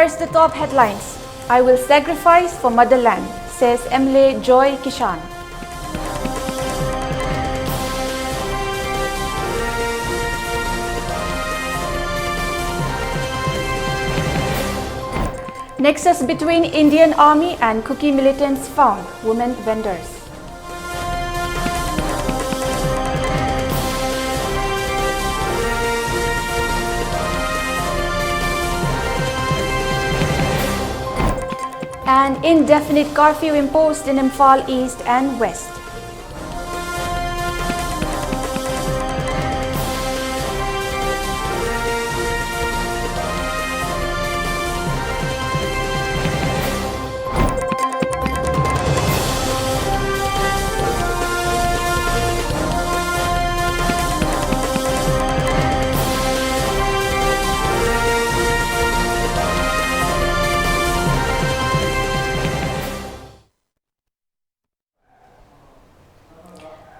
First, the top headlines. I will sacrifice for motherland, says MLA Joy Kishan. Nexus between Indian Army and Kuki militants found, women vendors. An indefinite curfew imposed in Imphal East and West.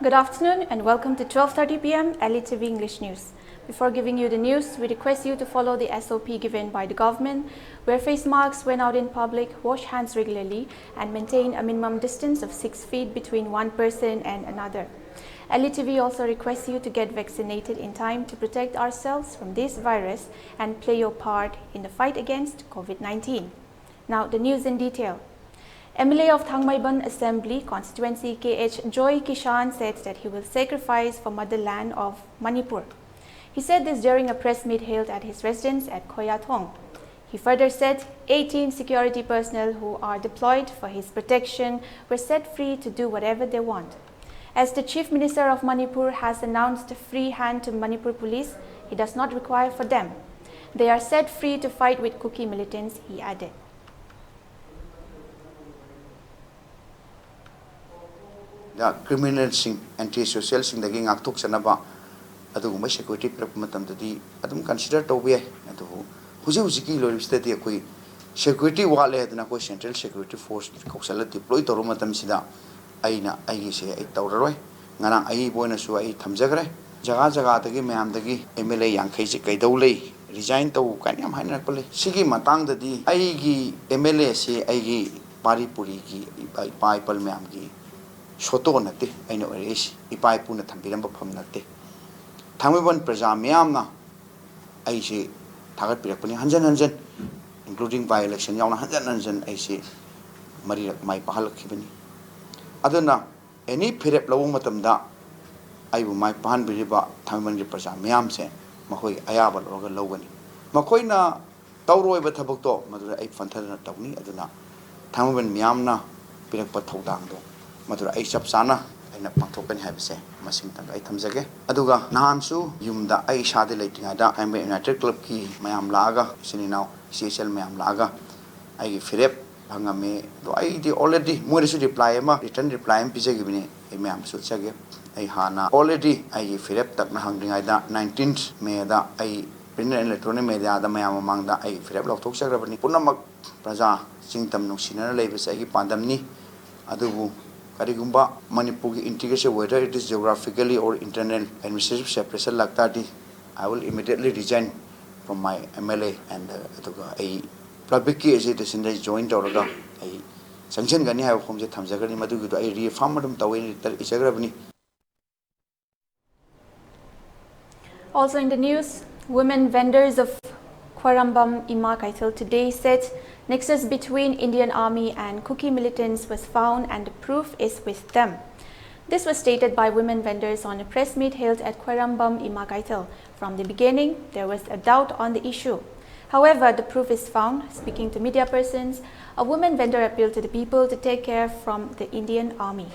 Good afternoon and welcome to 12:30 p.m. LETV English News. Before giving you the news, we request you to follow the SOP given by the government, wear face masks when out in public, wash hands regularly, and maintain a minimum distance of 6 feet between one person and another. LETV also requests you to get vaccinated in time to protect ourselves from this virus and play your part in the fight against COVID-19. Now, the news in detail. MLA of Thangmaiban Assembly Constituency KH Joy Kishan said that he will sacrifice for motherland of Manipur. He said this during a press meet held at his residence at Khoyathong. He further said 18 security personnel who are deployed for his protection were set free to do whatever they want. As the Chief Minister of Manipur has announced a free hand to Manipur police, he does not require for them. They are set free to fight with Kuki militants, he added. The criminals anti-social sing the gang actok sanaba adugumba security matam tadi adum consider to be adu huji lo study koi security wale adna koi central security force kausala deploy toru matam sida aina ai se ai tawroi ngana ai boina su ai thamjagre jaga dagi mayam dagi MLA yankhai se kaidau lei resign to kan yam haina pale sigi matang dadi ai gi MLA se ai gi paripuri gi pai pal mayam gi Soto nate, I know is Ipai Puna Tampiram from Nate. Tamiban Prazamiamna, I say Tagat Pirapani Hansen, including by election Yana Hansen, I say Maria, my Pahala Kibani. Adana, any Pirep Lawumatam da, I will my Pan Biriba, Tamiban Prazamiam say, Mahoi Ayaba or Lowani. Makoina Tauro Batabokto, Mother Ape Fantana Tawni, Adana, Tamiban Miamna, Pirapatodando. Madura ai chap sana aina pangthokani haibse masing tang ai thamjage aduga nahansu yumda ai shade leitinga da I United Club ki mayam laga sininaw CSL mayam laga ai firep bangame do ai di already moresu reply ma return reply am pije gibini ai mayam su chage ai hana already ai firep tak na hangringai da 19th May da ai print and electronic media da mayam mangda ai firep lok thok sagrabani punamak praja singtam nungsina leibse ai pandamni adubu Karigumba, Manipur integration, whether it is geographically or internal administrative separation like that, I will immediately resign from my MLA and a public key as it is in the joint or a sanction Gani have homes at Tamzagani Madu, I reform them Tawin Isagrabani. Also in the news, women vendors of Khwarambam Ima Kaithal today said nexus between Indian Army and Kuki militants was found and the proof is with them. This was stated by women vendors on a press meet held at Khwarambam Ima Kaithal. From the beginning, there was a doubt on the issue. However, the proof is found. Speaking to media persons, a woman vendor appealed to the people to take care from the Indian Army.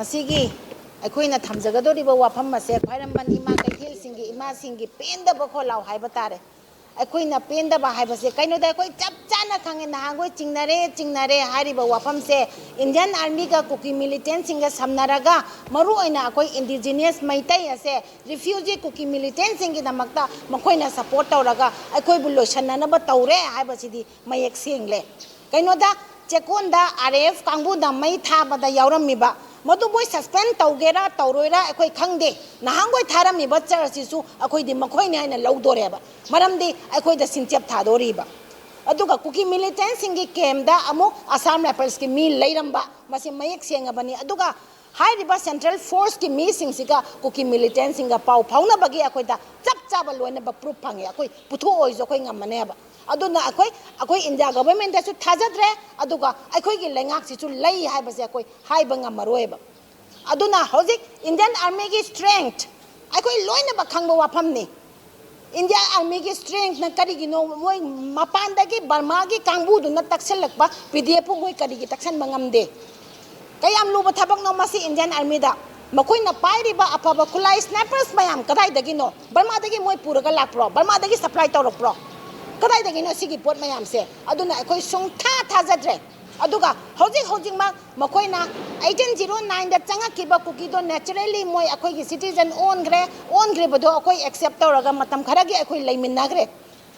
Asigi, Aquina Tamzagadori Wapama said, Paraman Ima Katil Singi Ima Singi, Pinda Boko Lau Hibatare. ꯑꯩꯈꯣꯏꯅ ꯄꯦꯟꯗꯕ ꯍꯥꯏꯕꯁꯦ ꯀꯩꯅꯣꯗ ꯑꯩꯈꯣꯏ ꯆꯞ ꯆꯥꯅ ꯈꯪꯉꯦ ꯅꯍꯥꯟꯈꯣꯏ ꯆꯤꯡꯅꯔꯦ ꯍꯥꯏꯔꯤꯕ ꯋꯥꯐꯝꯁꯦ Indian ꯑꯥꯔꯃꯤꯒ cookie ꯃꯤꯂꯤꯇꯦꯟꯁꯤꯡꯒ ꯁꯝꯅꯔꯒ ꯃꯔꯨꯑꯣꯏꯅ ꯑꯩꯈꯣꯏ ꯏꯟꯗꯤꯖꯤꯅꯤꯌꯁ ꯃꯩꯇꯩ ꯑꯁꯦ ꯔꯤꯐ꯭ꯌꯨꯖꯤ ꯀꯨꯀꯤ ꯃꯤꯂꯤꯇꯦꯟꯁꯤꯡꯒꯤꯗꯃꯛꯇ ꯃꯈꯣꯏꯅ ꯁꯄꯣꯔꯠ ꯇꯧꯔꯒ ꯑꯩꯈꯣꯏꯕꯨ ꯂꯣꯏꯁꯤꯟꯅꯅꯕ ꯇꯧꯔꯦ ꯍꯥꯏꯕꯁꯤꯗꯤ ꯃꯌꯦꯛ ꯁꯦꯡꯂꯦ ꯀꯩꯅꯣꯗ ꯆꯦꯛꯀꯣꯟꯗ RF ꯀꯥꯡꯕꯨꯅ ꯃꯩ ꯊꯥꯕꯗ ꯌꯥꯎꯔꯝꯃꯤꯕ ꯃꯗꯨ ꯃꯣꯏ ꯁꯁꯄꯦꯟ ꯇꯧꯒꯦꯔꯥ ꯇꯧꯔꯣꯏꯔꯥ ꯑꯩꯈꯣꯏ ꯈꯪꯗꯦ ꯅꯍꯥꯟꯈꯣꯏ ꯊꯥꯔꯝꯃꯤꯕ ꯆꯔꯆꯁꯤꯁꯨ ꯑꯩꯈꯣꯏꯗꯤ ꯃꯈꯣꯏꯅꯤ ꯍꯥꯏꯅ ꯂꯧꯗꯣꯔꯦꯕ ꯃꯔꯝꯗꯤ ꯑꯩꯈꯣꯏꯗ ꯁꯤꯡꯆꯦꯞ ꯊꯥꯗꯣꯔꯤꯕ ꯑꯗꯨꯒ ꯀꯨꯀꯤ ꯃꯤꯂꯤꯇꯦꯟꯁꯤꯡꯒꯤ ꯀꯦꯝꯗ ꯑꯃꯨꯛ ꯑꯁꯥꯝ ꯔꯥꯏꯐꯜꯁꯀꯤ ꯃꯤ ꯂꯩꯔꯝꯕ ꯃꯁꯤ ꯃꯌꯦꯛ ꯁꯦꯡꯉꯕꯅꯤ ꯑꯗꯨꯒ ꯍꯥꯏꯔꯤꯕ ꯁꯦꯟꯇ꯭ꯔꯦꯜ ꯐꯣꯔꯁꯀꯤ ꯃꯤꯁꯤꯡꯁꯤꯒ ꯀꯨꯀꯤ ꯃꯤꯂꯤꯇꯦꯟꯁꯤꯡꯒ ꯄꯥꯎ ꯐꯥꯎꯅꯕꯒꯤ ꯑꯩꯈꯣꯏꯗ ꯆꯞ ꯆꯥꯕ ꯂꯣꯏꯅꯕ ꯄ꯭ꯔꯨꯐ ꯐꯪꯉꯦ ꯑꯩꯈꯣꯏ ꯄꯨꯊꯣꯛꯑꯣꯏꯁꯨ ꯑꯩꯈꯣꯏ ꯉꯝꯃꯅꯦꯕ ꯑꯗꯨꯅ ꯑꯩꯈꯣꯏ ꯏꯟꯗꯤꯌꯥ ꯒꯣꯚꯔꯟꯃꯦꯟꯇꯁꯨ ꯊꯥꯖꯗ꯭ꯔꯦ ꯑꯗꯨꯒ ꯑꯩꯈꯣꯏꯒꯤ ꯂꯩꯉꯥꯛꯁꯤꯁꯨ ꯂꯩ ꯍꯥꯏꯕꯁꯦ ꯑꯩꯈꯣꯏ ꯍꯥꯏꯕ ꯉꯝꯃꯔꯣꯏꯕ ꯑꯗꯨꯅ ꯍꯧꯖꯤꯛ ꯏꯟꯗꯤꯌꯟ ꯑꯥꯔꯃꯤꯒꯤ ꯁ꯭ꯇꯔꯦꯡꯊ ꯑꯩꯈꯣꯏ ꯂꯣꯏꯅꯃꯛ ꯈꯪꯕ ꯋꯥꯐꯝꯅꯤ India Army ki strength na kari ki no moi mapanda ki Burma ki kangbu du na taksan lakpa PDF moi kari ki taksan mangamde kaya am luba thabak no masi Indian Army da makoi na pairi ba apaba kulai snipers mayam kadai dagi no Burma dagi moi puraga lakpro Burma dagi supply tawrok pro kadai dagi no sigi pot mayam se aduna akoi song tha jadre aduga hojing ma makoi na 1809 da changa kiba kuki do naturally moi akoi ki citizen on gre bodo akoi accept tawraga matam khara gi akoi leiminna gre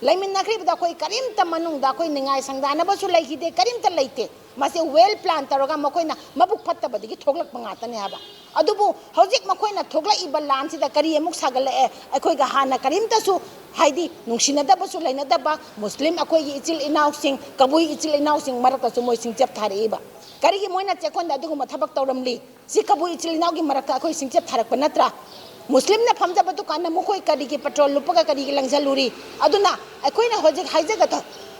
bada akoi karim ta manung da akoi ningai sangdana ba su laiki de karim ta leite mase well plan tawraga makoi na mabuk phatta badi ki thoglak pangata ne haba adubu hojik makoi na thogla iba lan si da kari amuk sagale akoi ga hana karim ta su haidi nungsinada ba su lainada ba muslim akoi gi ichil inaw sing kabui ichil inaw sing maraka su moi sing chep thare ba kari gi moina chekon da dugu mathabak tawramli si kabui ichil inaw gi maraka akoi sing chep tharak panatra muslim na famja ba tu kana mukoi kari gi petrol lupaga kari gi langjaluri aduna akoi na hojik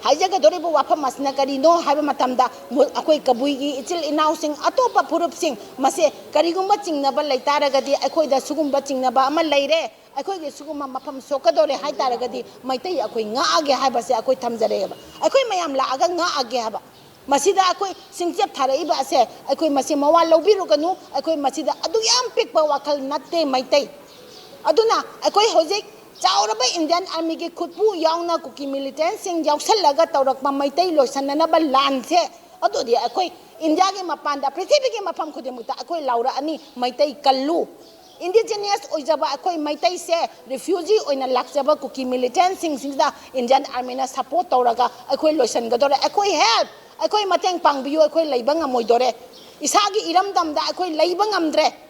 haijaga dori bu wafam masna kari no haiba matamda akoi kabui gi ichil inaw sing atopa purup sing mase kari gumba chingna ba laitara gadi akoi da sugumba chingna ba ama leire akoi ge suguma mafam sokadore hai taragadi maitai akoi nga age haiba se akoi thamjare ba akoi mayam la aga nga age haba masida akoi singchep tharai ba se akoi masi mawa lobiru kanu akoi masida adu yam pikpa wakal natte maitai aduna akoi hojik chauraba Indian Army ki khutpu yauna kuki militant sing yausalaga tawrakma maitai losanna ba lan se adu di akoi India ge mapanda prithvi ge mafam khudimukta akoi laura ani maitai kallu indigenous oijaba akoi maitai se refugee oina lakjaba kuki militant sing da Indian Army na support tawraga akoi loisan gadore akoi help akoi mateng pangbiyo akoi leiba ngamoi dore isagi iram damda akoi leiba ngamdre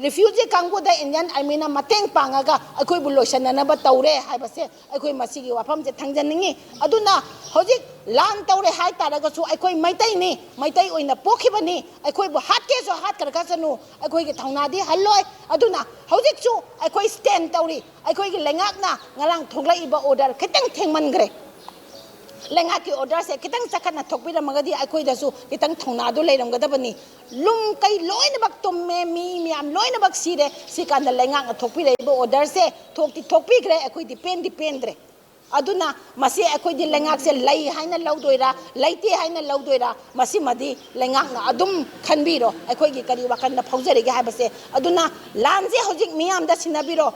refugee kangbu da Indian Army na mateng pangaga akoi bu loisan na ba tawre haibase akoi masigi wafam je thangjaningi aduna hojik lan tawre hai taraga su akoi maitai oina pokhibani akoi bu hat ke so hat karka sanu akoi ge thauna di halloi aduna hojik su akoi stand tawri akoi ge lengak na ngarang thongla iba order khitang thengman gre lengak ki order se khitang sakana thokpira magadi akoi da su khitang thauna do leiram gadabani lum kai loina bak tumme mi am loina bak sire sikanda lengak na thokpira iba order se thokpi gre akoi dependre aduna masi akoi di lengak se lai haina laudoira laite haina laudoira masi madi lengak na adum khanbiro akoi gi kari wakan na phaujare ge habase aduna lanje hojik miyam da sinabiro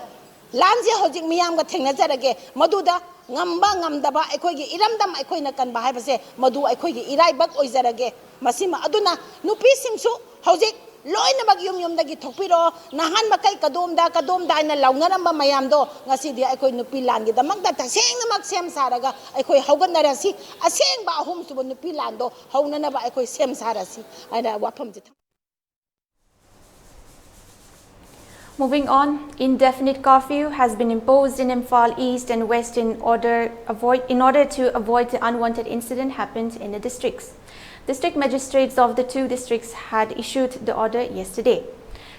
lanje hojik miyam ga thengna jarage maduda ngamba ngamdaba akoi gi iramdam akoi na kanba habase madu akoi gi irai bak oijarage masi ma aduna nupi singsu hojik loina bag yum dagi thokpiro nahan makai kadom da na laungaram ba mayam do ngasi di akoi nupi lan gi damak da taseng namak sem saraga akoi hauganarasi aseng ba ahum su nupi lan do haunana ba akoi sem sarasi ana wafam ji Moving on, indefinite curfew has been imposed in Imphal East and West in order to avoid the unwanted incident happened in the districts. District magistrates of the two districts had issued the order yesterday.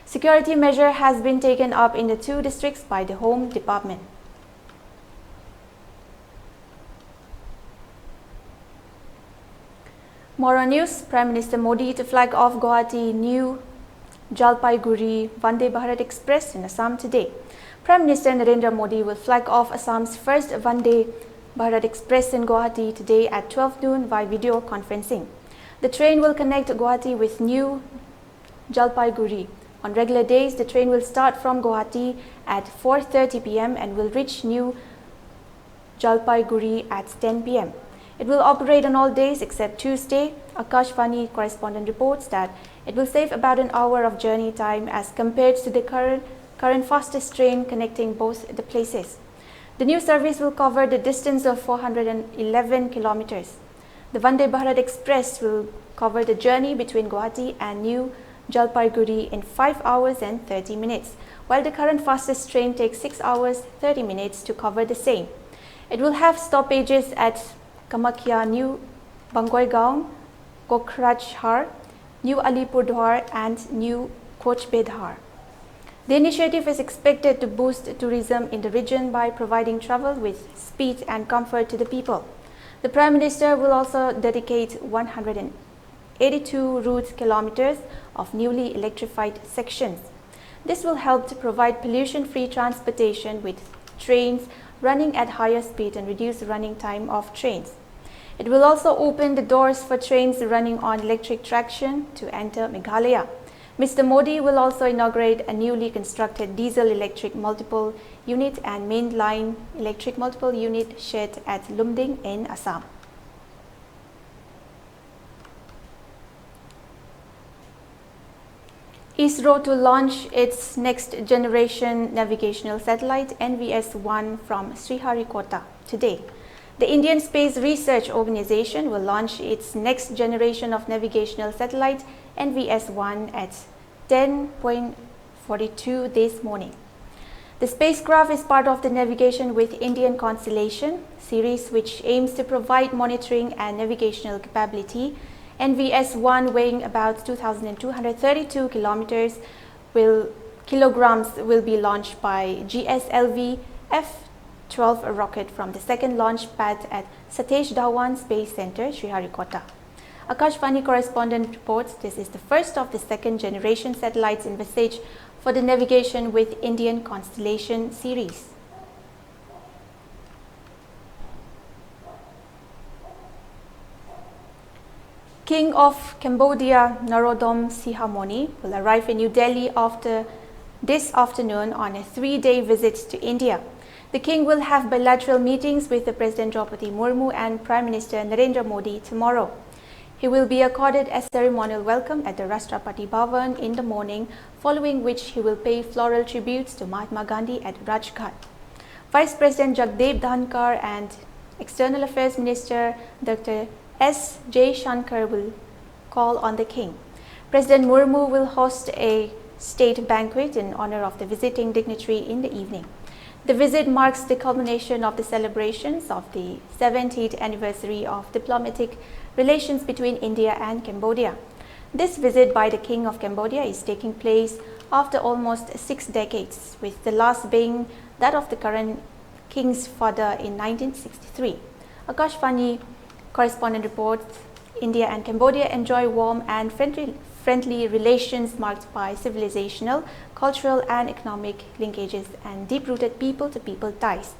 Security measure has been taken up in the two districts by the Home Department. More on news, Prime Minister Modi to flag off Guwahati New Jalpaiguri Vande Bharat Express in Assam today. Prime Minister Narendra Modi will flag off Assam's first Vande Bharat Express in Guwahati today at 12 noon via video conferencing. The train will connect Guwahati with New Jalpaiguri. On regular days, the train will start from Guwahati at 4:30 p.m. and will reach New Jalpaiguri at 10 p.m. It will operate on all days except Tuesday. Akashvani correspondent reports that it will save about an hour of journey time as compared to the current fastest train connecting both the places. The new service will cover the distance of 411 kilometers. The Vande Bharat Express will cover the journey between Guwahati and New Jalpaiguri in 5 hours and 30 minutes, while the current fastest train takes 6 hours 30 minutes to cover the same. It will have stoppages at Kamakhya, New Bangoigaon, Kokrajhar, New Alipurdwar and New Coach Bedhar. The initiative is expected to boost tourism in the region by providing travel with speed and comfort to the people. The Prime Minister will also dedicate 182 route kilometers of newly electrified sections. This will help to provide pollution-free transportation with trains running at higher speed and reduce running time of trains. It will also open the doors for trains running on electric traction to enter Meghalaya. Mr. Modi will also inaugurate a newly constructed diesel-electric multiple unit and mainline electric multiple unit shed at Lumding in Assam. ISRO to launch its next generation navigational satellite NVS-1 from Sriharikota today. The Indian Space Research Organization will launch its next generation of navigational satellite NVS-1 at 10:42 this morning. The spacecraft is part of the Navigation with Indian Constellation series, which aims to provide monitoring and navigational capability. NVS-1, weighing about 2,232 kilograms, will be launched by GSLV F-12 rocket from the second launch pad at Satish Dhawan Space Center, Sriharikota. Akashvani correspondent reports this is the first of the second generation satellites envisaged for the Navigation with Indian Constellation series. King of Cambodia Norodom Sihamoni will arrive in New Delhi this afternoon on a 3-day visit to India. The king will have bilateral meetings with the President Draupadi Murmu and Prime Minister Narendra Modi tomorrow. He will be accorded a ceremonial welcome at the Rashtrapati Bhavan in the morning, following which he will pay floral tributes to Mahatma Gandhi at Rajghat. Vice President Jagdeep Dhankar and External Affairs Minister Dr. S. Jaishankar will call on the king. President Murmu will host a state banquet in honor of the visiting dignitary in the evening. The visit marks the culmination of the celebrations of the 70th anniversary of diplomatic relations between India and Cambodia. This visit by the King of Cambodia is taking place after almost 6 decades, with the last being that of the current king's father in 1963. Akashvani correspondent reports India and Cambodia enjoy warm and friendly relations marked by civilizational, cultural and economic linkages and deep-rooted people-to-people ties.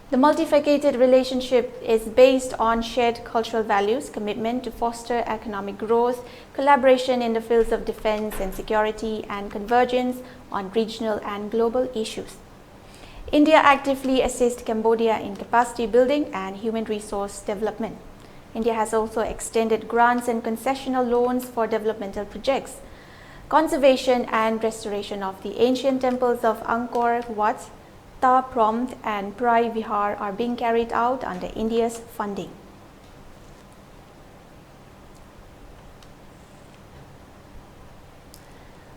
The multifaceted relationship is based on shared cultural values, commitment to foster economic growth, collaboration in the fields of defense and security, and convergence on regional and global issues. India actively assists Cambodia in capacity building and human resource development. India has also extended grants and concessional loans for developmental projects. Conservation and restoration of the ancient temples of Angkor Wat, Ta Prohm and Prai Vihar are being carried out under India's funding.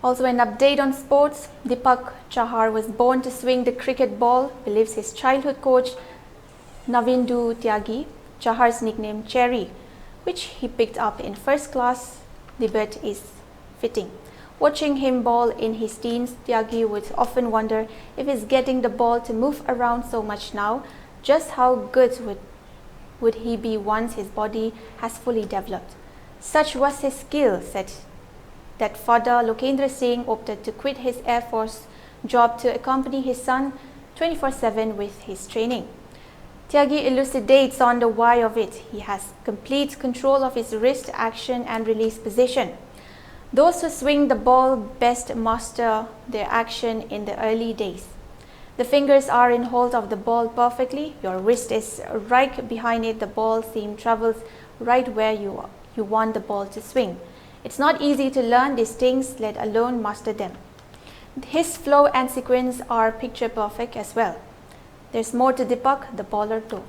Also an update on sports, Deepak Chahar was born to swing the cricket ball, believes his childhood coach Navindu Tyagi. Chahar's nickname Cherry, which he picked up in first class debut, is fitting. Watching him ball in his teens, Tyagi would often wonder if he's getting the ball to move around so much now, just how good would he be once his body has fully developed. Such was his skill set that father Lokendra Singh opted to quit his Air Force job to accompany his son 24/7 with his training. Tyagi elucidates on the why of it. He has complete control of his wrist action and release position. Those who swing the ball best master their action in the early days. The fingers are in hold of the ball perfectly. Your wrist is right behind it. The ball seam travels right where you want the ball to swing. It's not easy to learn these things, let alone master them. His flow and sequence are picture perfect as well. There's more to Deepak, the bowler too.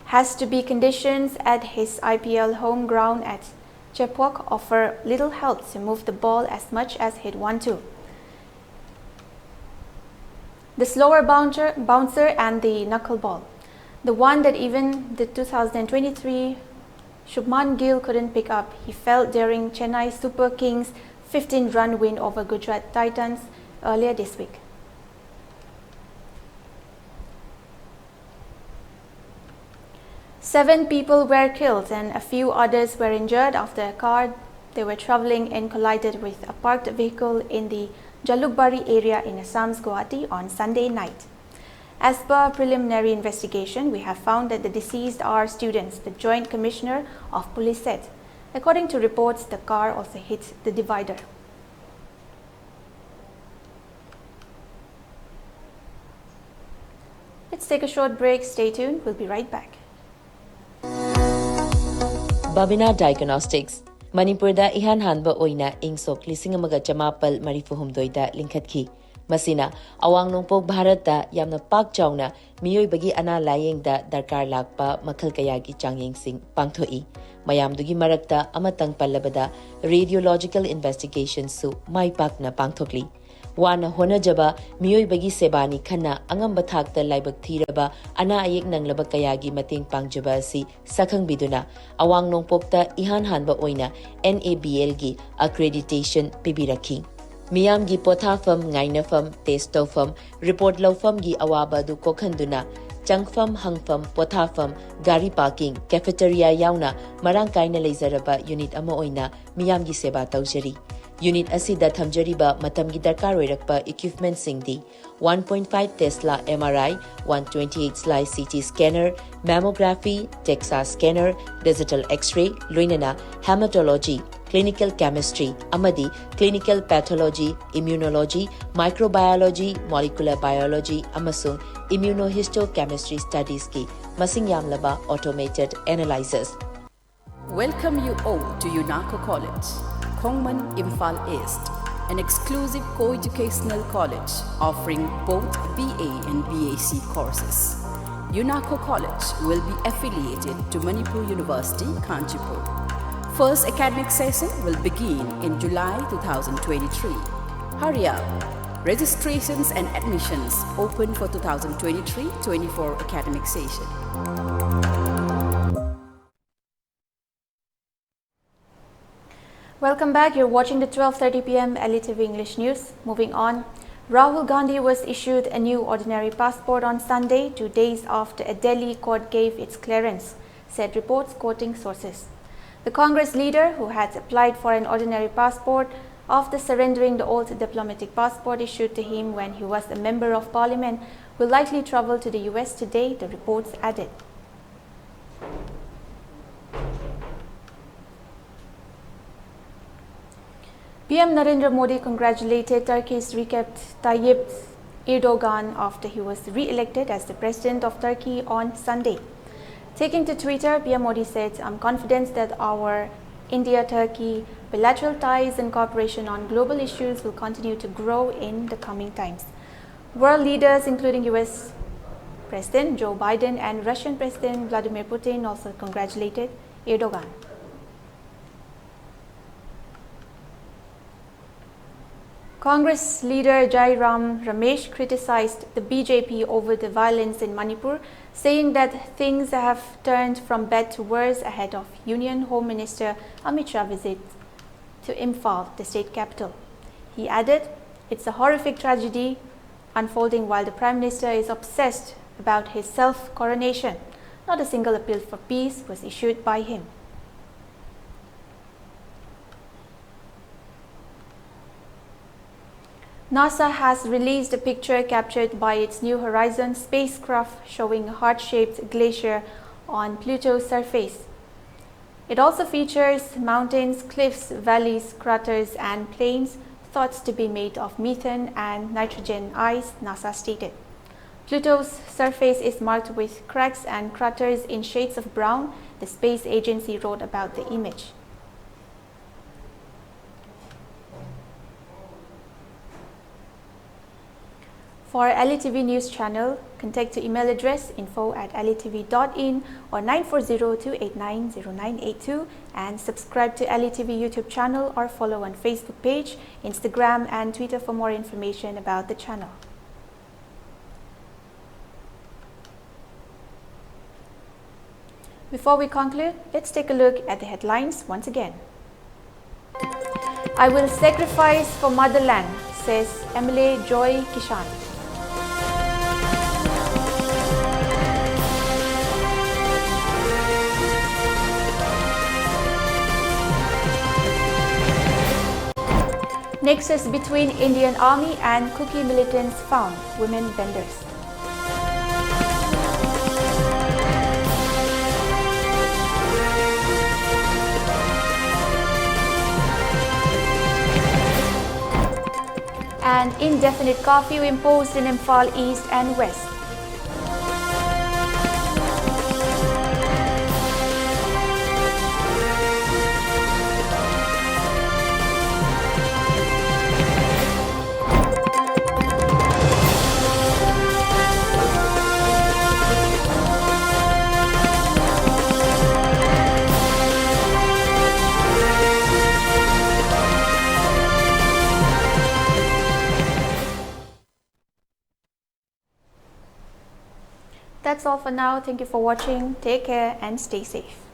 Has to be conditions at his IPL home ground at Chepauk offer little help to move the ball as much as he'd want to. The slower bouncer and the knuckleball, the one that even the 2023 Shubman Gill couldn't pick up. He fell during Chennai Super Kings' 15-run win over Gujarat Titans earlier this week. Seven people were killed and a few others were injured after a car they were traveling in collided with a parked vehicle in the Jalukbari area in Assam's Guwahati on Sunday night. As per preliminary investigation, we have found that the deceased are students, the Joint Commissioner of Police said. According to reports, the car also hit the divider. Let's take a short break. Stay tuned. We'll be right back. Babina Diagnostics Manipurda ihan hanba oina ingsok lisingamaga chamapal marifuhumdoida linkhatki. Masina awang nongpok Bharata yamna pak chawna miyoi bagi ana layeng da darkar lakpa makhal kayagi changyeng sing pangthoi. Mayamdugi marakta amatang pallabada radiological investigation su mai pak na pangthokli. Wana honajaba miyoi bagi sebani khana angamba thakta laibak thiraba ana ayek nanglaba kayagi mating pangjaba si sakhang biduna awang nongpokta ihan hanba oina NABL gi accreditation pibirakhi. Miyam gi pothafam ngainafam testofam report lawfam gi awaba du kokhanduna changfam hangfam pothafam gari parking cafeteria yauna marang kaina leizaraba unit ama oina miyam gi seba taujari. Unit asida thamjariba matamgi darkar oirakpa equipment singdi 1.5 Tesla MRI, 128 slice CT scanner, mammography, DEXA scanner, digital X-ray, loinana hematology, clinical chemistry, amadi clinical pathology, immunology, microbiology, molecular biology, amasung immunohistochemistry studies ki masing yamlaba automated analyzers. Welcome you all to UNACO College, Kongman Imphal East, an exclusive co-educational college offering both BA and BAc courses. UNACO College will be affiliated to Manipur University, Kanchipur. First academic session will begin in July 2023. Hurry up! Registrations and admissions open for 2023-24 academic session. Welcome back. You're watching the 12:30 p.m. LTV English News. Moving on, Rahul Gandhi was issued a new ordinary passport on Sunday, 2 days after a Delhi court gave its clearance, said reports quoting sources. The Congress leader, who had applied for an ordinary passport after surrendering the old diplomatic passport issued to him when he was a member of parliament, will likely travel to the US today, the reports added. PM Narendra Modi congratulated Turkey's Recep Tayyip Erdogan after he was re-elected as the president of Turkey on Sunday. Taking to Twitter, PM Modi said, "I'm confident that our India-Turkey bilateral ties and cooperation on global issues will continue to grow in the coming times." World leaders, including US President Joe Biden and Russian President Vladimir Putin, also congratulated Erdogan. Congress leader Jairam Ramesh criticized the BJP over the violence in Manipur, saying that things have turned from bad to worse ahead of Union Home Minister Amit Shah's visit to Imphal, the state capital. He added, "It's a horrific tragedy unfolding while the Prime Minister is obsessed about his self-coronation. Not a single appeal for peace was issued by him." NASA has released a picture captured by its New Horizons spacecraft showing a heart-shaped glacier on Pluto's surface. It also features mountains, cliffs, valleys, craters, and plains thought to be made of methane and nitrogen ice, NASA stated. Pluto's surface is marked with cracks and craters in shades of brown, the space agency wrote about the image. For LETV News channel, contact the email address info@letv.in or 940-289-0982 and subscribe to LETV YouTube channel or follow on Facebook page, Instagram and Twitter for more information about the channel. Before we conclude, let's take a look at the headlines once again. I will sacrifice for motherland, says MLA Joy Kishan. Nexus between Indian Army and Kuki militants found, women vendors. And indefinite curfew imposed in Imphal East and West. That's all for now. Thank you for watching. Take care and stay safe.